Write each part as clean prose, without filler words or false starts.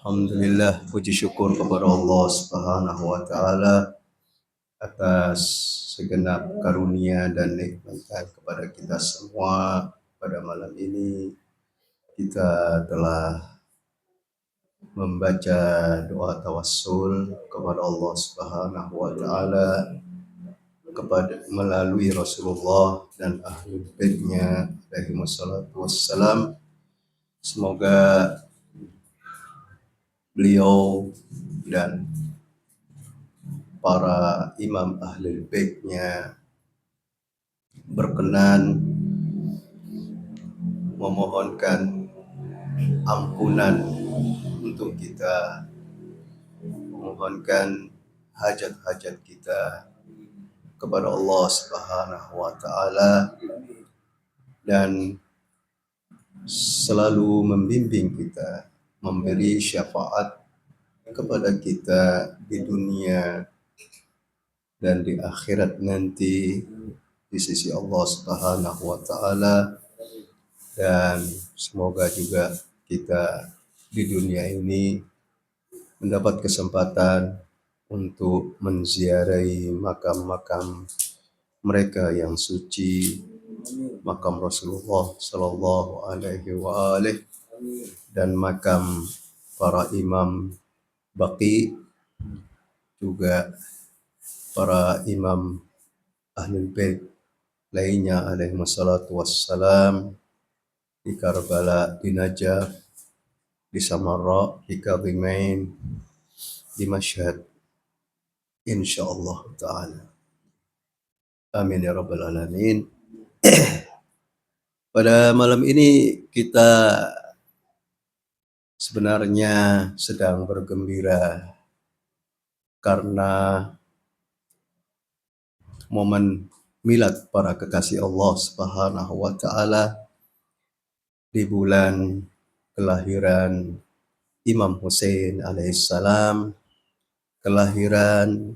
Alhamdulillah, puji syukur kepada Allah Subhanahu wa taala atas segenap karunia dan nikmatnya kepada kita semua. Pada malam ini kita telah membaca doa tawassul kepada Allah Subhanahu wa taala kepada melalui Rasulullah dan ahli baitnya alaihi wassalatu wassalam. Semoga beliau dan para imam ahli baitnya berkenan memohonkan ampunan untuk kita, memohonkan hajat-hajat kita kepada Allah Subhanahu wa taala dan selalu membimbing kita, memberi syafaat kepada kita di dunia dan di akhirat nanti di sisi Allah Subhanahu wa taala. Dan semoga juga kita di dunia ini mendapat kesempatan untuk menziarahi makam-makam mereka yang suci, makam Rasulullah Sallallahu Alaihi Wasallam dan makam para imam baqi, juga para imam ahlul bait lainnya alaihi wassalatu wassalam, di Karbala, di Najaf, di Samarra, di Kadhimain, di Mashhad, insyaallah ta'ala. Amin ya rabbal alamin. Pada malam ini kita sebenarnya sedang bergembira karena momen milad para kekasih Allah Subhanahu wa taala di bulan kelahiran Imam Hussein alaihissalam, kelahiran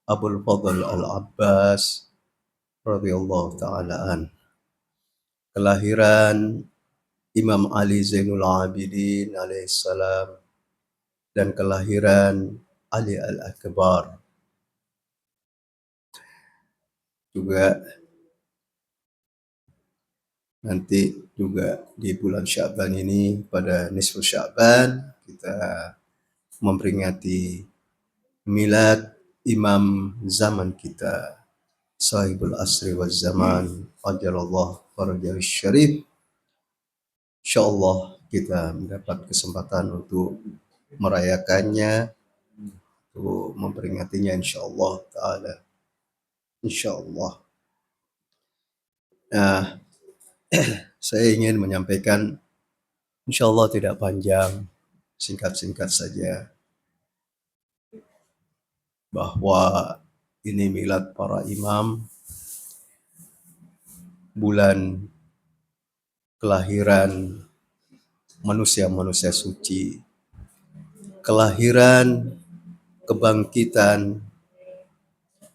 Abul Fadl Al-Abbas radhiyallahu ta'ala an, kelahiran Imam Ali Zainul Abidin alaihissalam, dan kelahiran Ali Al-Akbar. Juga nanti juga di bulan Sya'ban ini, pada nisfu Sya'ban, kita memperingati milad imam zaman kita, sahibul asri wal zaman, ajalallah farajahu syarif. Insyaallah kita mendapat kesempatan untuk merayakannya, untuk memperingatinya insyaallah ta'ala. Insyaallah. Nah, saya ingin menyampaikan, insyaallah tidak panjang, singkat-singkat saja, bahwa ini milad para imam, bulan kelahiran manusia-manusia suci, kelahiran kebangkitan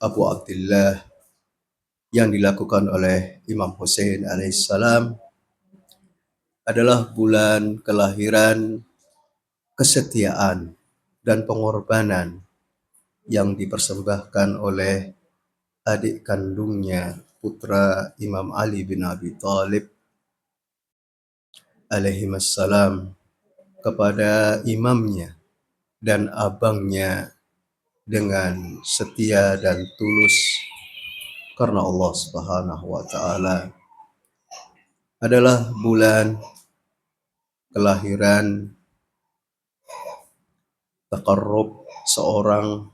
Abu Abdillah yang dilakukan oleh Imam Hussein alaihissalam, adalah bulan kelahiran kesetiaan dan pengorbanan yang dipersembahkan oleh adik kandungnya, putra Imam Ali bin Abi Thalib alaihissalam, kepada imamnya dan abangnya dengan setia dan tulus karena Allah Subhanahu wa taala. Adalah bulan kelahiran taqarrub seorang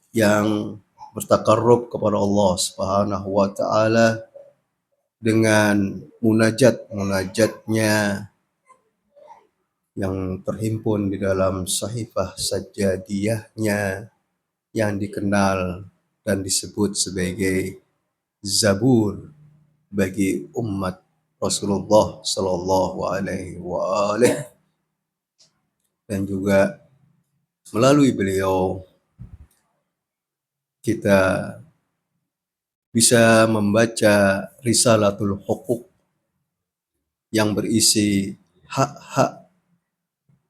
yang bertakarrub kepada Allah Subhanahu wa taala dengan munajatnya yang terhimpun di dalam sahifah sajadiyahnya yang dikenal dan disebut sebagai Zabur bagi umat Rasulullah Sallallahu Alaihi Wasallam, dan juga melalui beliau kita bisa membaca Risalatul Huquq yang berisi hak-hak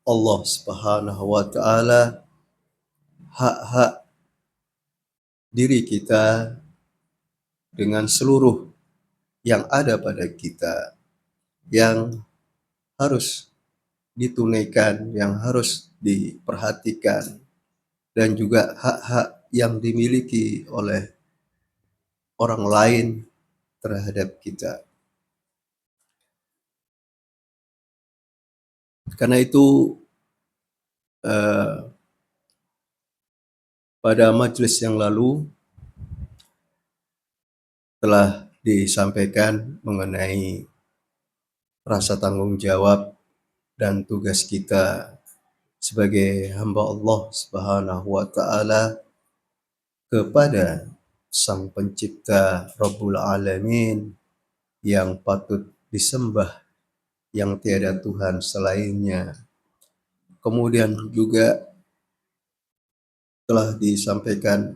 Allah Subhanahu wa taala, hak-hak diri kita dengan seluruh yang ada pada kita, yang harus ditunaikan, yang harus diperhatikan, dan juga hak-hak yang dimiliki oleh orang lain terhadap kita. Karena itu pada majelis yang lalu telah disampaikan mengenai rasa tanggung jawab dan tugas kita sebagai hamba Allah Subhanahu wa taala kepada Sang Pencipta Rabbul Alamin yang patut disembah, yang tiada Tuhan selainnya. Kemudian juga telah disampaikan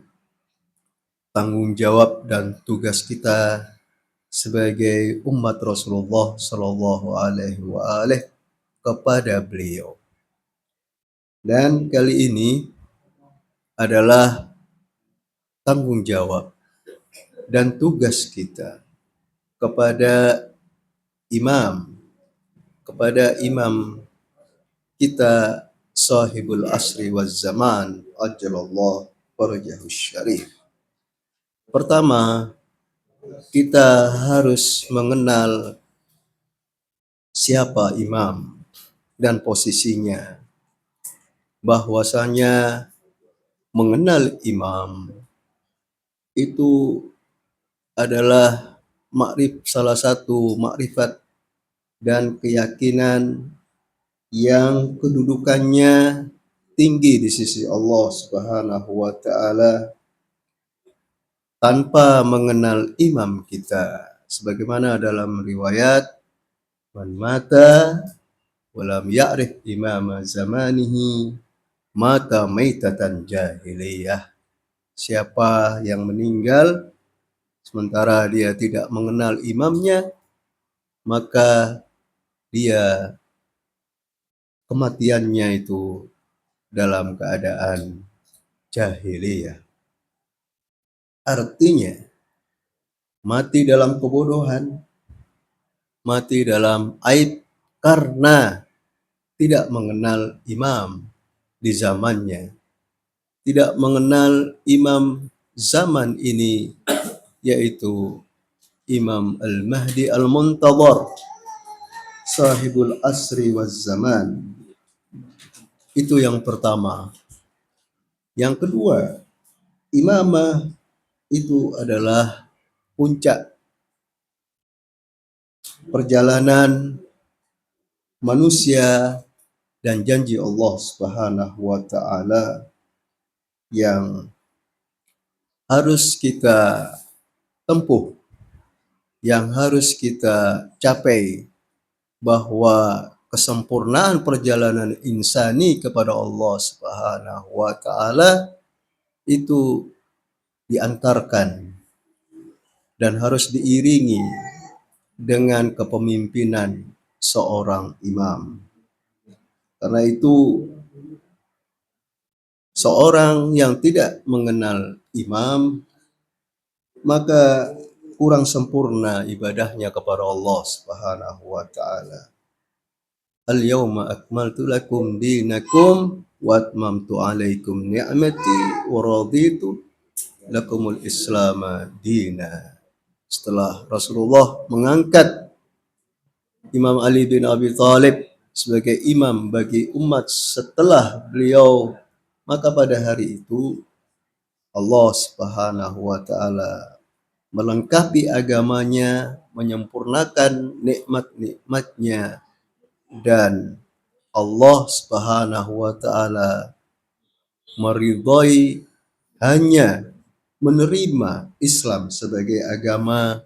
tanggung jawab dan tugas kita sebagai umat Rasulullah Shallallahu Alaihi Wasallam kepada beliau. Dan kali ini adalah tanggung jawab dan tugas kita kepada imam kita, sahibul asri waz zaman, ajalallah farajahus syarif. Pertama, kita harus mengenal siapa imam dan posisinya. Bahwasanya mengenal imam itu adalah salah satu makrifat dan keyakinan yang kedudukannya tinggi di sisi Allah Subhanahu wa taala. Tanpa mengenal imam kita, sebagaimana dalam riwayat, man mata walam ya'rif imama zamanihi mata maitatan jahiliyah. Siapa yang meninggal sementara dia tidak mengenal imamnya, maka dia kematiannya itu dalam keadaan jahiliyah. Artinya, mati dalam kebodohan, mati dalam aib karena tidak mengenal imam di zamannya, tidak mengenal imam zaman ini, yaitu Imam Al-Mahdi Al-Muntadhar, sahibul asri waz zaman. Itu yang pertama. Yang kedua, imamah itu adalah puncak perjalanan manusia dan janji Allah Subhanahu wa taala yang harus kita tempuh, yang harus kita capai, bahwa kesempurnaan perjalanan insani kepada Allah Subhanahu wa taala itu diantarkan dan harus diiringi dengan kepemimpinan seorang imam. Karena itu seorang yang tidak mengenal imam, maka kurang sempurna ibadahnya kepada Allah Subhanahu wa taala. Al-yawma akmaltu lakum dinakum wa atmamtu alaikum ni'mati wa raditu lakumul islama dina. Setelah Rasulullah mengangkat Imam Ali bin Abi Thalib sebagai imam bagi umat setelah beliau, maka pada hari itu Allah Subhanahu wa taala melengkapi agamanya, menyempurnakan nikmat-nikmatnya, dan Allah Subhanahu wa taala meridhai hanya menerima Islam sebagai agama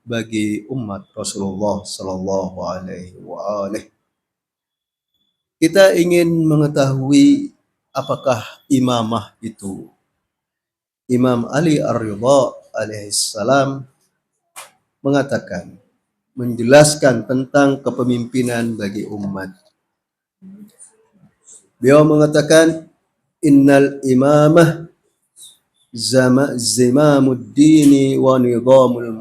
bagi umat Rasulullah Sallallahu Alaihi Wasallam. Kita ingin mengetahui apakah imamah itu. Imam Ali Ar-Ridha alaihissalam mengatakan, menjelaskan tentang kepemimpinan bagi umat. Beliau mengatakan, innal imamah zimamuddini wa nidhamul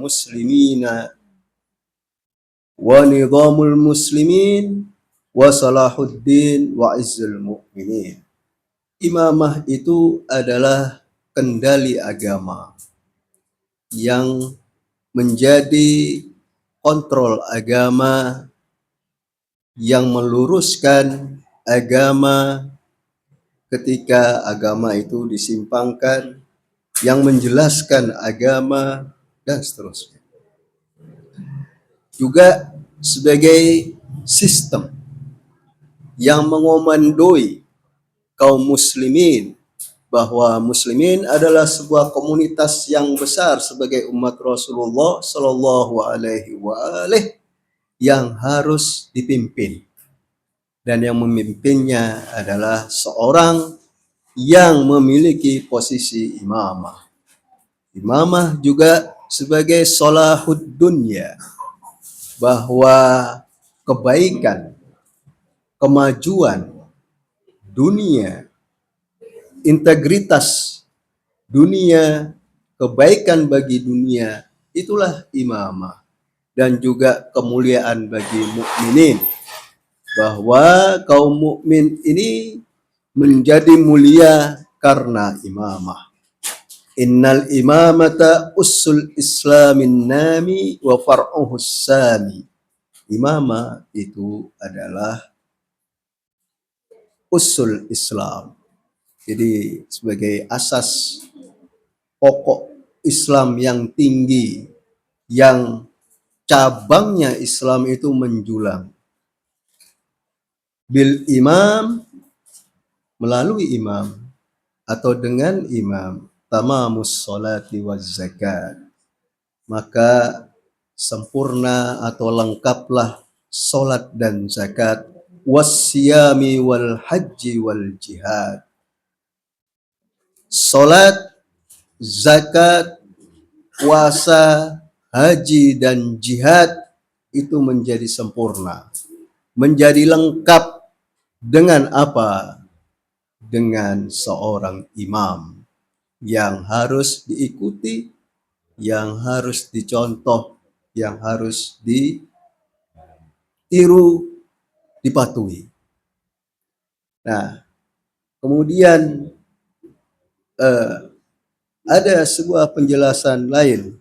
muslimin wa salahuddin wa izzul mu'minin. Imamah itu adalah kendali agama yang menjadi kontrol agama, yang meluruskan agama ketika agama itu disimpangkan, yang menjelaskan agama, dan seterusnya. Juga sebagai sistem yang mengomandoi kaum muslimin, bahwa muslimin adalah sebuah komunitas yang besar sebagai umat Rasulullah Shallallahu Alaihi Wasallam yang harus dipimpin, dan yang memimpinnya adalah seorang yang memiliki posisi imamah. Imamah juga sebagai solahud dunya, bahwa kebaikan, kemajuan dunia, integritas dunia, kebaikan bagi dunia, itulah imamah. Dan juga kemuliaan bagi mukminin, bahwa kaum mukmin ini menjadi mulia karena imamah. Innal imamata usul islamin nami wa far'uhus sami. Imamah itu adalah usul Islam. Jadi sebagai asas pokok Islam yang tinggi, yang cabangnya Islam itu menjulang. Bil imam, melalui imam atau dengan imam, tamamus sholati waz zakat, maka sempurna atau lengkaplah solat dan zakat, wassiyami wal haji wal jihad. Solat, zakat, puasa, haji, dan jihad itu menjadi sempurna, menjadi lengkap. Dengan apa? Dengan seorang imam yang harus diikuti, yang harus dicontoh, yang harus ditiru, dipatuhi. Nah, kemudian ada sebuah penjelasan lain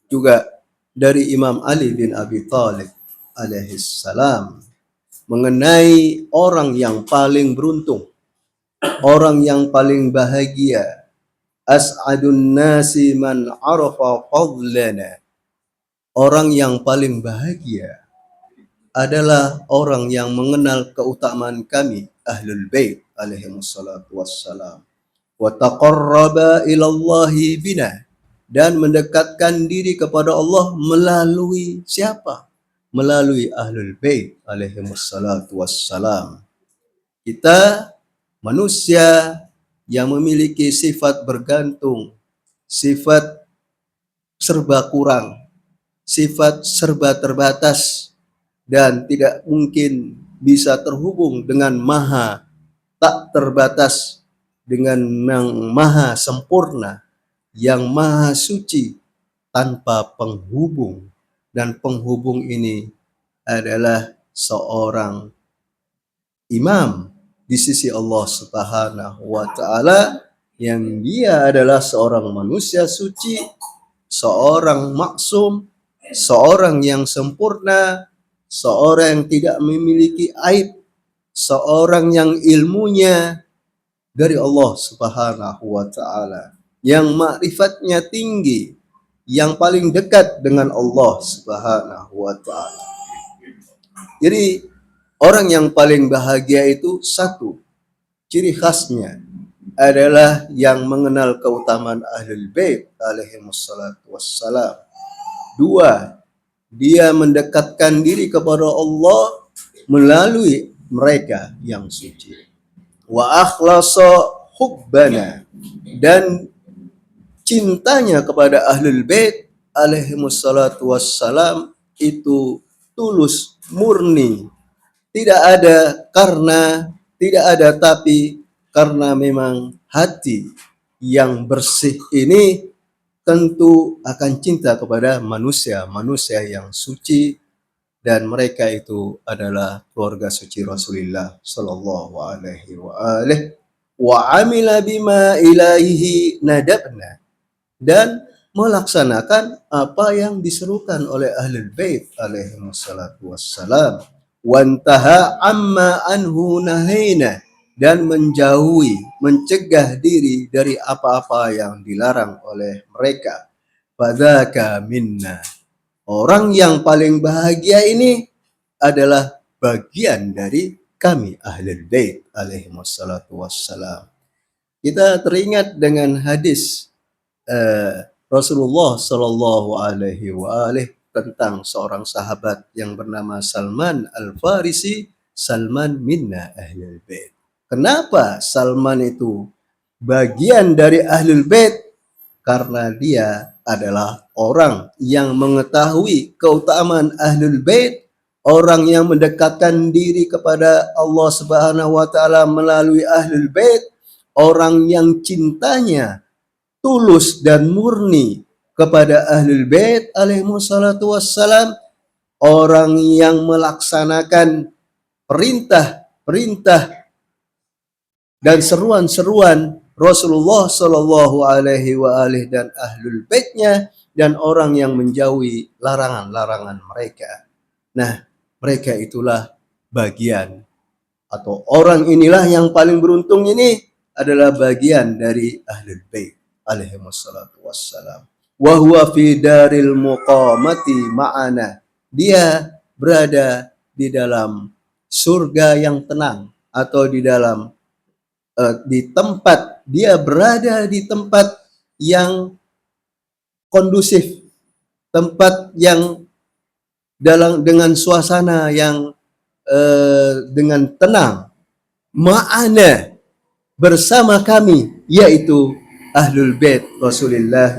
juga dari Imam Ali bin Abi Thalib alaihissalam mengenai orang yang paling beruntung, orang yang paling bahagia. As'adun nasi man arafa fadlana. Orang yang paling bahagia adalah orang yang mengenal keutamaan kami, Ahlul Bait alaihimussalatu wassalam. Wa taqarraba ilallahi bina. Dan mendekatkan diri kepada Allah melalui siapa? Melalui Ahlul Bait alaihimussalatu wassalam. Kita manusia yang memiliki sifat bergantung, sifat serba kurang, sifat serba terbatas, dan tidak mungkin bisa terhubung dengan Maha tak terbatas, dengan yang Maha sempurna, yang Maha suci, tanpa penghubung. Dan penghubung ini adalah seorang imam di sisi Allah Subhanahu wa Ta'ala, yang dia adalah seorang manusia suci, seorang maksum, seorang yang sempurna, seorang yang tidak memiliki aib, seorang yang ilmunya dari Allah Subhanahu wa Ta'ala, yang ma'rifatnya tinggi, yang paling dekat dengan Allah Subhanahu wa Ta'ala. Jadi orang yang paling bahagia itu, satu, ciri khasnya adalah yang mengenal keutamaan Ahlul Bait alaihimussalatu wassalam. Dua, dia mendekatkan diri kepada Allah melalui mereka yang suci. Wa akhlasa hubbana, dan cintanya kepada Ahlul Bait alaihimussalatu wassalam itu tulus, murni, tidak ada karena, tidak ada tapi, karena memang hati yang bersih ini tentu akan cinta kepada manusia yang suci, dan mereka itu adalah keluarga suci Rasulullah sallallahu alaihi wa amila bima ilaihi nadabna, dan melaksanakan apa yang diserukan oleh ahlul bait alaihi wassalatu wassalam, wantaha amma anhu nahina, dan menjauhi, mencegah diri dari apa-apa yang dilarang oleh mereka. Fadzaka minna, orang yang paling bahagia ini adalah bagian dari kami ahlul bait alaihi wassalatu wassalam. Kita teringat dengan hadis Rasulullah Shallallahu Alaihi Wasallam tentang seorang sahabat yang bernama Salman Al-Farisi. Salman minna ahlul bait. Kenapa Salman itu bagian dari ahlul bait? Karena dia adalah orang yang mengetahui keutamaan ahlul bait, orang yang mendekatkan diri kepada Allah Subhanahu wa taala melalui ahlul bait, orang yang cintanya tulus dan murni kepada ahlul bait alaihi wassalatu wassalam, orang yang melaksanakan perintah-perintah dan seruan-seruan Rasulullah Shallallahu Alaihi Wasallam dan ahlul baitnya, dan orang yang menjauhi larangan-larangan mereka. Nah, mereka itulah bagian, atau orang inilah yang paling beruntung, ini adalah bagian dari ahlul bait alaihi wassalatu wassalam. Wa huwa fi daril muqamati ma'ana, dia berada di dalam surga yang tenang, atau di dalam dia berada di tempat yang kondusif, tempat yang dengan suasana yang dengan tenang, ma'ana, bersama kami, yaitu ahlul bait Rasulullah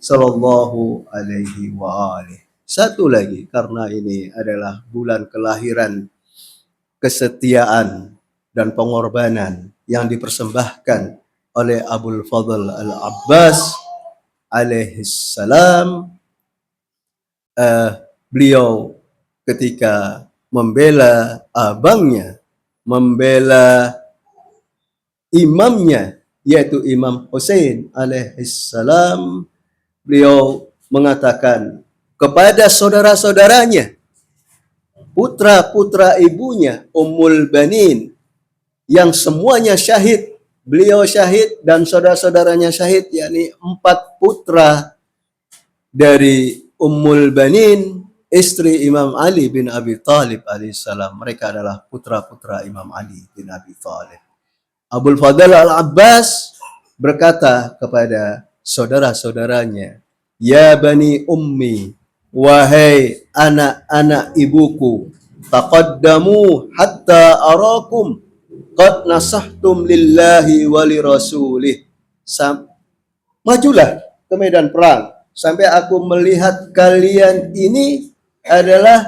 sallallahu alaihi wa alihi. Satu lagi, karena ini adalah bulan kelahiran kesetiaan dan pengorbanan yang dipersembahkan oleh Abul Fadl Al-Abbas alaihi salam. Beliau ketika membela abangnya, membela imamnya, yaitu Imam Hussein alaihissalam, beliau mengatakan kepada saudara-saudaranya, putra-putra ibunya Ummul Banin, yang semuanya syahid, beliau syahid dan saudara-saudaranya syahid, yakni 4 putra dari Ummul Banin, istri Imam Ali bin Abi Thalib alaihissalam. Mereka adalah putra-putra Imam Ali bin Abi Thalib. Abul Fadl Al-Abbas berkata kepada saudara-saudaranya, ya bani ummi, wahai anak-anak ibuku, taqaddamu hatta arakum qad nasahtum lillahi wa li rasulih. Majulah ke medan perang sampai aku melihat kalian ini adalah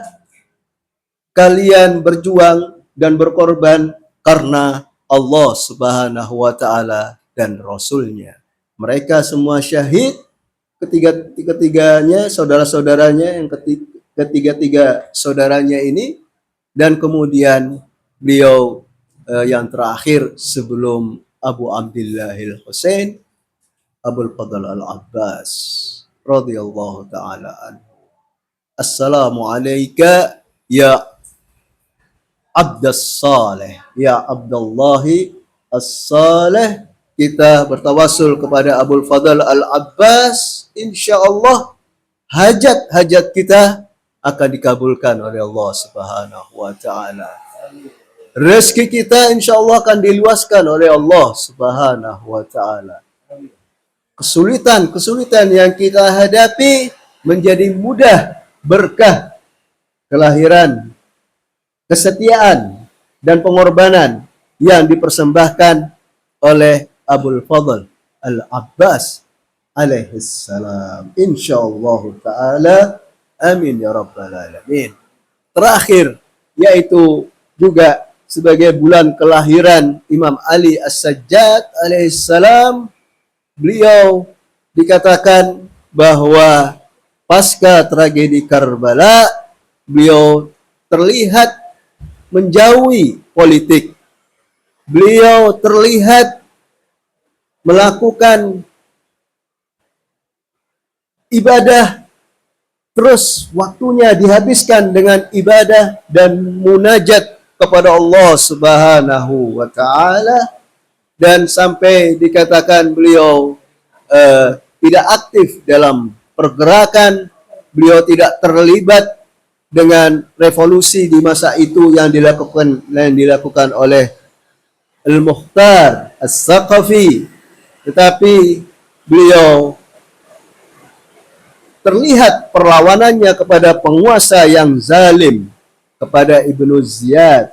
kalian berjuang dan berkorban karena Allah Subhanahu wa taala dan Rasulnya. Mereka semua syahid, ketiga-tiganya saudara-saudaranya, yang ketiga-tiga saudaranya ini, dan kemudian beliau yang terakhir sebelum Abu Abdillahil Husain, Abul Fadl Al-Abbas radhiyallahu taala anhu. Assalamu alayka ya Abdus Saleh, ya Abdullahi As-Saleh. Kita bertawasul kepada Abul Fadl Al-Abbas, insyaallah hajat-hajat kita akan dikabulkan oleh Allah Subhanahu wa taala. Rezeki kita insyaallah akan diluaskan oleh Allah Subhanahu wa taala. Kesulitan yang kita hadapi menjadi mudah berkah kelahiran, kesetiaan dan pengorbanan yang dipersembahkan oleh Abul Fadl Al-Abbas alaihissalam. Insyaallah ta'ala. Amin ya rabbal alamin. Terakhir, yaitu juga sebagai bulan kelahiran Imam Ali As-Sajjad alaihissalam, beliau dikatakan bahwa pasca tragedi Karbala, beliau terlihat menjauhi politik. Beliau terlihat melakukan ibadah, terus waktunya dihabiskan dengan ibadah dan munajat kepada Allah Subhanahu wa taala, dan sampai dikatakan beliau tidak aktif dalam pergerakan, beliau tidak terlibat dengan revolusi di masa itu yang dilakukan oleh Al-Mukhtar As-Saqafi, tetapi beliau terlihat perlawanannya kepada penguasa yang zalim, kepada Ibnu Ziyad,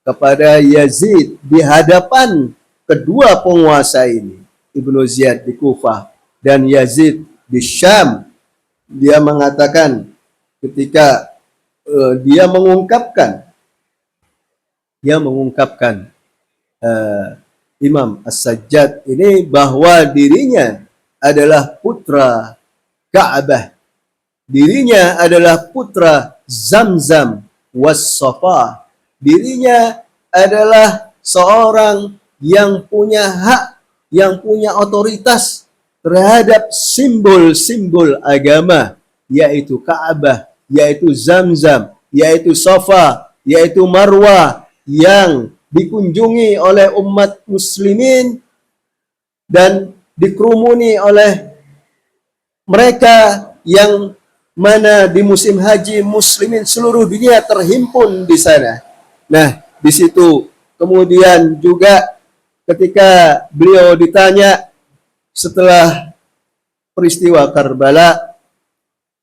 kepada Yazid, di hadapan kedua penguasa ini, Ibnu Ziyad di Kufah dan Yazid di Syam. Dia mengatakan ketika dia mengungkapkan Imam As-Sajjad ini bahwa dirinya adalah putra Ka'bah, dirinya adalah putra Zamzam was-Safa, dirinya adalah seorang yang punya hak, yang punya otoritas terhadap simbol-simbol agama, yaitu Ka'bah, yaitu Zamzam, yaitu Safa, yaitu Marwah, yang dikunjungi oleh umat muslimin dan dikerumuni oleh mereka yang mana di musim haji muslimin seluruh dunia terhimpun di sana. Nah, di situ kemudian juga ketika beliau ditanya setelah peristiwa Karbala,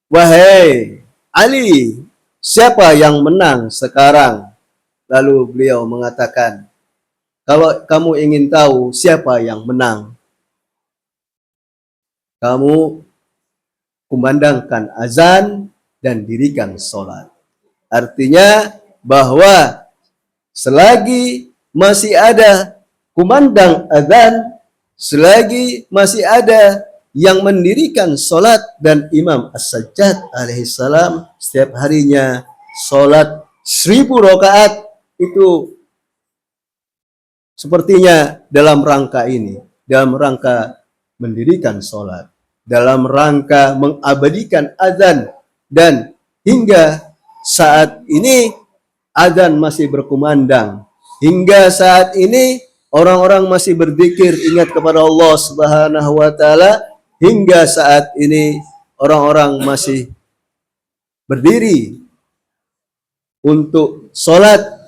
"Wahai Ali, siapa yang menang sekarang?" Lalu beliau mengatakan, "Kalau kamu ingin tahu siapa yang menang, kamu kumandangkan azan dan dirikan sholat." Artinya bahwa selagi masih ada kumandang azan, selagi masih ada yang mendirikan sholat, dan Imam As-Sajjad alaihissalam setiap harinya sholat 1000 rakaat, itu sepertinya dalam rangka ini, dalam rangka mendirikan sholat, dalam rangka mengabadikan azan. Dan hingga saat ini azan masih berkumandang, hingga saat ini orang-orang masih berzikir ingat kepada Allah Subhanahu wa taala, hingga saat ini orang-orang masih berdiri untuk sholat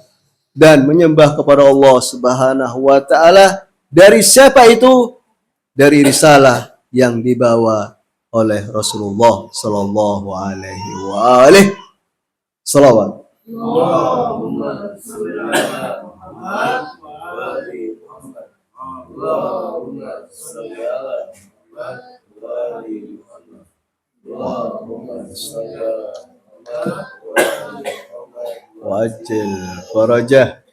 dan menyembah kepada Allah Subhanahu wa taala. Dari siapa itu? Dari risalah yang dibawa oleh Rasulullah sallallahu alaihi wa alihi salawat. Allahumma shalli ala Muhammad wa ali Muhammad. Allahumma shalli ala Muhammad wa ali Muhammad. Allahumma shalli ala Muhammad wa ali Muhammad. Wajil farajah.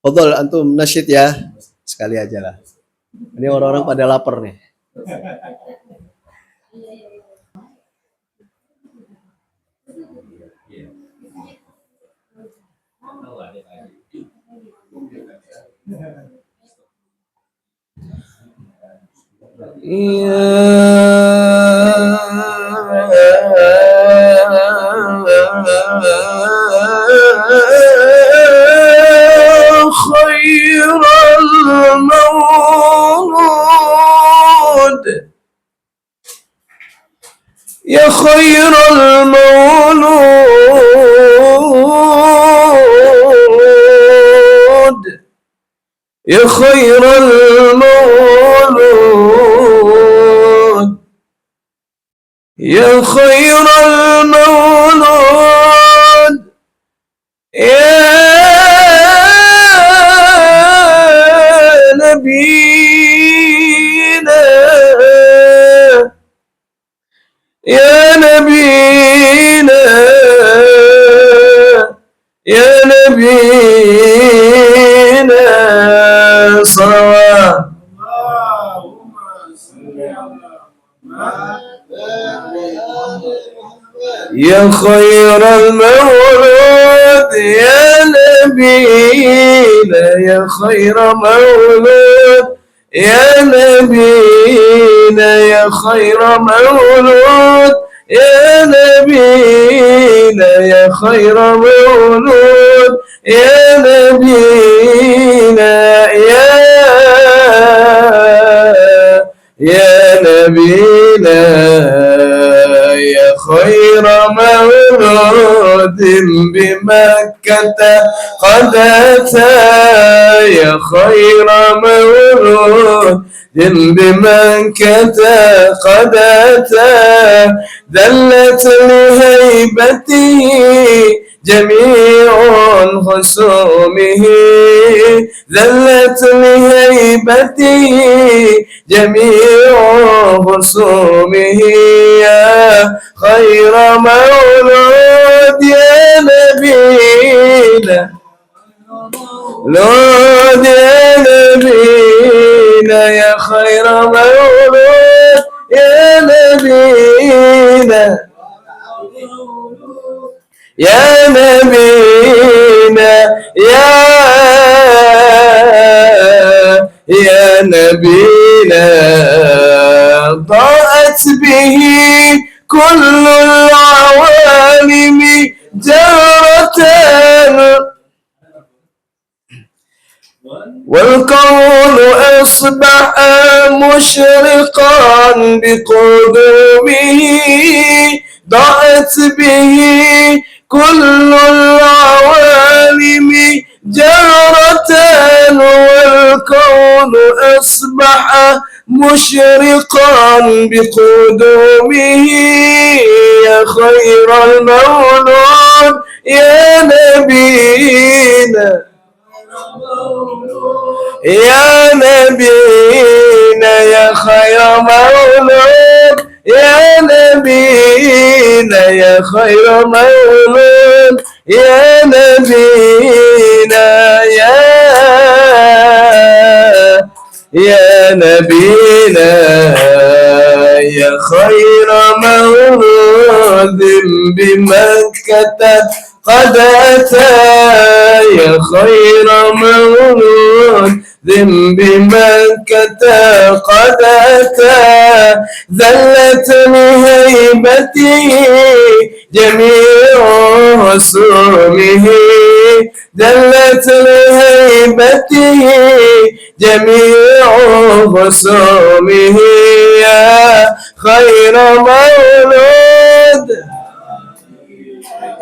Fadhal antum nasyid ya. Sekali aja lah. Ini orang-orang pada lapar nih. Khairal maulud, ya khairal maulud, ya khairal maulud, ya khairal maulud, ya nabiyina, ya nabiyina, ya nabiyina. الصلوات. يا خير المولود يا نبينا، يا خير مولود يا نبينا، يا خير مولود يا نبينا، يا خير مولود يا نبينا، يا نبينا، يا خير مولود بمكة قد أتى، يا خير مولود بمكة قد أتى، دلت لهيبته جميع خصومه، ذلت لهيبته جميع خصومه، يا خير مولود يا نبينا، مولود يا نبينا، يا خير مولود يا نبينا، يا نبينا، يا نبينا، ضاءت به كل العوالم جرة، والكون أصبح مشرقا بقدومه، ضاءت به كل العوالم جرة، والكون أصبح مشرقا بقدومه، يا خير المولود يا نبينا، يا نبينا، يا خير مولود يا نبينا، يا خير مولود يا نبينا، يا نبينا، يا خير مولود بمكة قد أتى، يا خير مولود بمكة قد أتى، ذلت لهيبته جميع خصومه، ذلت لهيبته جميع خصومه، يا خير مولود،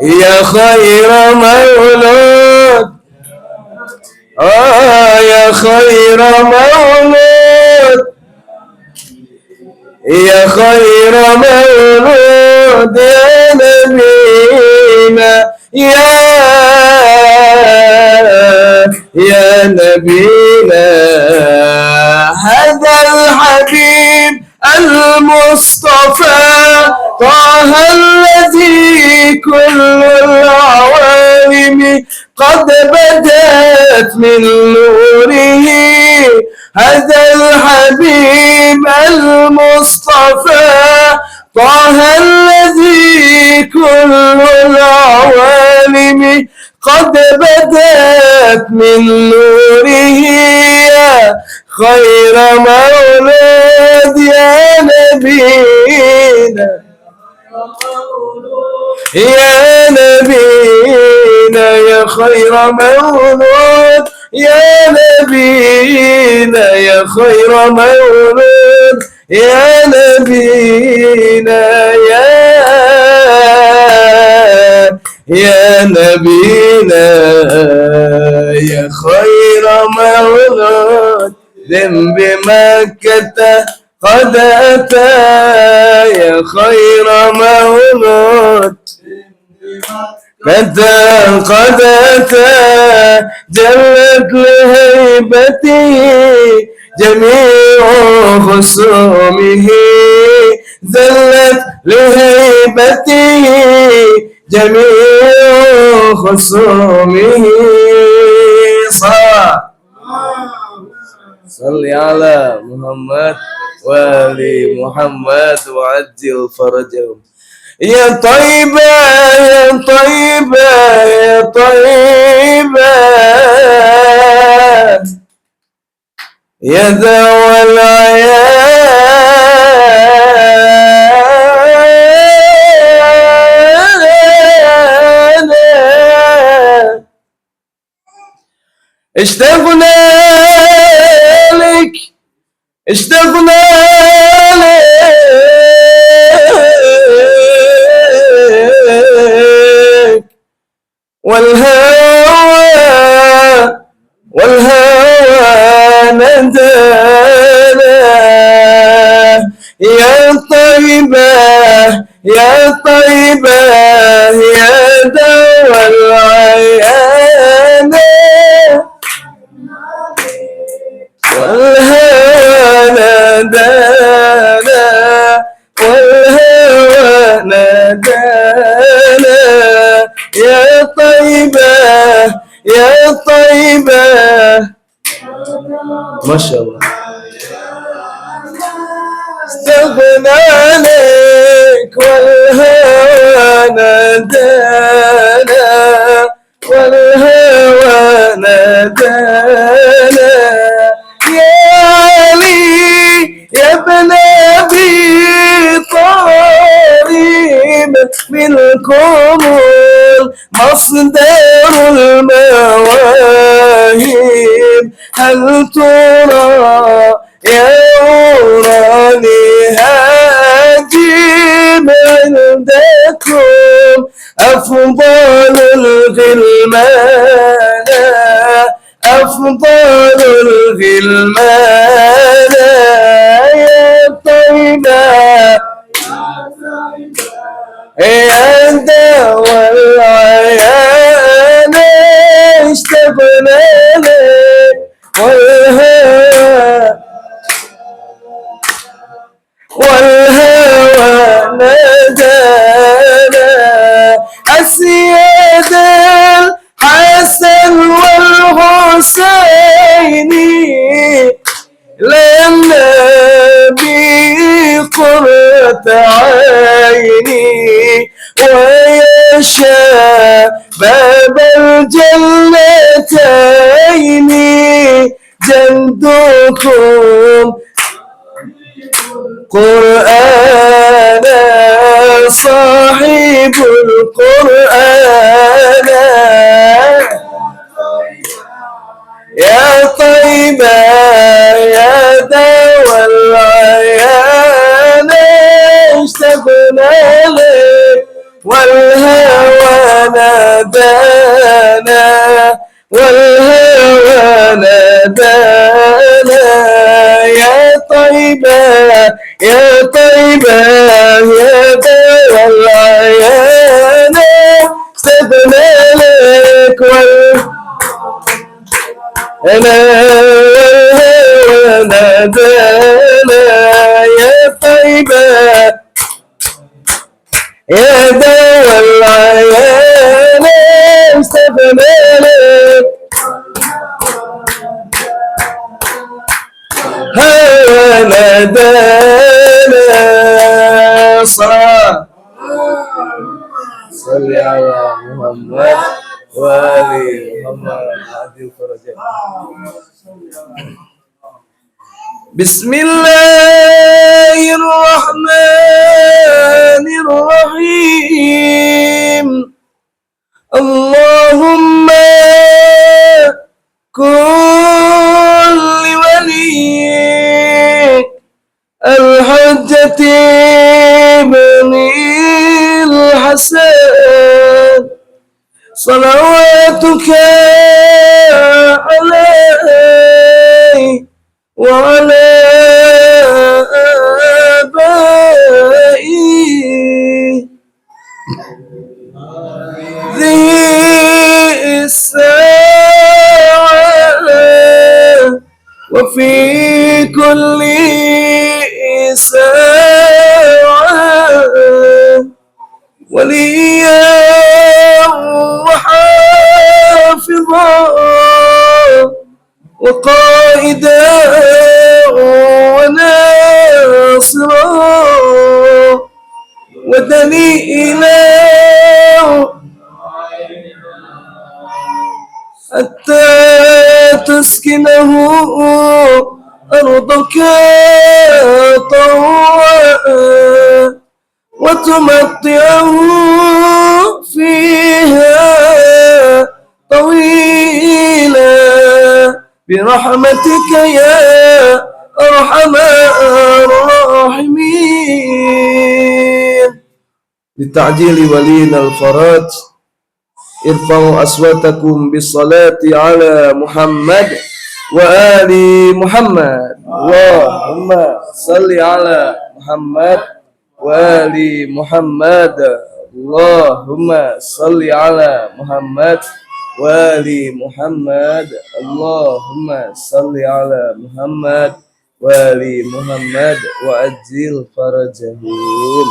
يا خير مولود، يا خير مولود، يا خير مولود يا نبينا، يا نبينا، هذا الحبيب المصطفى طه الذي كل العوالم قد بدت من نوره، هذا الحبيب المصطفى طه الذي كل العوالم قد بدت من نوره، يا خير مولود يا نبينا، يا نبينا، يا خير مولود يا نبينا، يا خير مولود يا نبينا، يا نبينا، يا خير مولود بمكة قد أتى، يا خير مولود قد أتى، جلت لهيبته جميع خصومه، ذلت لهيبته جميع خصومه، صل على محمد وآل محمد وعجل فرجهم. يا طيبة يا طيبة يا طيبة يا ذوى العيان اشتقنا لك اشتقنا لك والهوى ندانا يا طيبة يا طيبة يا دوا العيان والهوى نادانا والهوى نادانا يا طيبة يا طيبة. ما شاء الله. استغنى عليك والهوى نادانا والهوى نادانا يا علي يا ابن ابي طالب منكم مصدر المواهب هل ترى يا وراني هاجم عندكم أفضل الغلمان أفضل الغلمان يا طيبة يا دوا العيان اشتقنا لك والهوى نادانا السيد الحسن والحسين للنبي قرة عيني ويا شباب الجنتين جندكم قرآن صاحب القرآن يا طيبة يا دوا العيان اشتقنا لك والهوى نادانا والهوى نادانا يا طيبة يا طيبة يا دوا العيان اشتقنا لك والهوى نادانا يا طيبة يا دوا العيان اشتقنا لك هوى نادانا صلاة صل على محمد وآل محمد عجل فرجهم. بسم الله الرحمن الرحيم اللهم كن لوليك الحجة بن الحسن صلواتك عليه وعلى آبائه ذي الساعة وفي كل ساعة وليا وحافظا وقال قائدا وناصرا ودليلا حتى تسكنه أرضك طوعا وتمتعه فيها طويلا برحمتك يا أرحم الراحمين. لتعجيل ولينا الفرج ارفعوا أصواتكم بالصلاة على محمد وآل محمد. اللهم صل على محمد وآل محمد. اللهم صل على محمد وآل محمد. اللهم صل على محمد وآل محمد وأجل فرجهم.